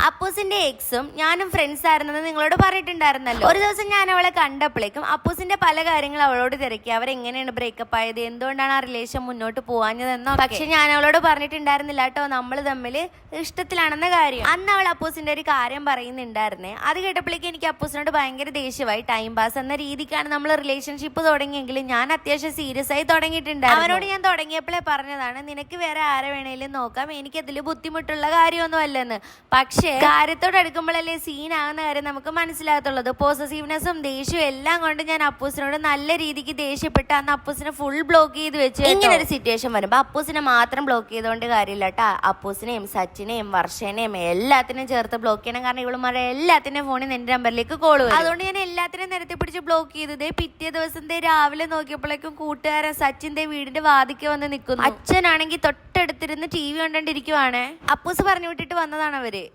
അപ്പൂസിന്റെ എക്സും ഞാനും ഫ്രണ്ട്സ് ആയിരുന്നെന്ന് നിങ്ങളോട് പറഞ്ഞിട്ടുണ്ടായിരുന്നല്ലോ. ഒരു ദിവസം ഞാൻ അവളെ കണ്ടപ്പോഴേക്കും അപ്പൂസിന്റെ പല കാര്യങ്ങൾ അവളോട് തിരക്കി. അവരെങ്ങനെയാണ് ബ്രേക്കപ്പ് ആയത്, എന്തുകൊണ്ടാണ് ആ റിലേഷൻ മുന്നോട്ട് പോവാഞ്ഞതെന്നോ. പക്ഷെ ഞാൻ അവളോട് പറഞ്ഞിട്ടുണ്ടായിരുന്നില്ല കേട്ടോ നമ്മൾ തമ്മിൽ ഇഷ്ടത്തിലാണെന്ന കാര്യം. അന്ന് അവൾ അപ്പൂസിന്റെ ഒരു കാര്യം പറയുന്നുണ്ടായിരുന്നേ. അത് കേട്ടപ്പോഴേക്കും എനിക്ക് അപ്പൂസിനോട് ഭയങ്കര ദേഷ്യമായി. ടൈം പാസ് എന്ന രീതിക്കാണ് നമ്മൾ റിലേഷൻഷിപ്പ് തുടങ്ങിയെങ്കിലും ഞാൻ അത്യാവശ്യം സീരിയസ് ആയി തുടങ്ങിയിട്ടുണ്ട്. അവനോട് ഞാൻ തുടങ്ങിയപ്പോഴേ പറഞ്ഞതാണ്, നിനക്ക് വേറെ ആരെ വേണേലും നോക്കാം, എനിക്കതിൽ ബുദ്ധിമുട്ടുള്ള കാര്യമൊന്നും അല്ലെന്ന്. പക്ഷേ കാര്യത്തോട് അടുക്കുമ്പോഴല്ലേ സീനാകുന്ന കാര്യം നമുക്ക് മനസ്സിലാകത്തുള്ളത്. പോസസീവ്നെസ്സും ദേഷ്യവും എല്ലാം കൊണ്ട് ഞാൻ അപ്പൂസിനോട് നല്ല രീതിക്ക് ദേഷ്യപ്പെട്ട് അന്ന് അപ്പൂസിനെ ഫുൾ ബ്ലോക്ക് ചെയ്ത് വെച്ച്. ഇങ്ങനെ ഒരു സിറ്റുവേഷൻ വരുമ്പോൾ അപ്പൂസിനെ മാത്രം ബ്ലോക്ക് ചെയ്തുകൊണ്ട് കാര്യമില്ല കേട്ടാ. അപ്പൂസിനെയും സച്ചിനെയും വർഷേനെയും എല്ലാത്തിനും ചേർത്ത് ബ്ലോക്ക് ചെയ്യണം. കാരണം ഇവളുമാരെ എല്ലാത്തിനും ഫോണിൽ നിന്ന് എൻ്റെ നമ്പറിലേക്ക് കോൾ വരും. അതുകൊണ്ട് ഞാൻ എല്ലാത്തിനും നിരത്തി പിടിച്ച് ബ്ലോക്ക് ചെയ്തതേ. പിറ്റേ ദിവസം രാവിലെ നോക്കിയപ്പോഴേക്കും കൂട്ടുകാരൻ സച്ചിന്റെ വീടിന്റെ വാതിക്ക് വന്ന് നിൽക്കുന്നു. അച്ഛനാണെങ്കിൽ തൊട്ടടുത്തിരുന്ന് TV കണ്ടോണ്ടിരിക്കുവാണ്. അപ്പൂസ് പറഞ്ഞു വിട്ടിട്ട് വന്നതാണ് അവര്.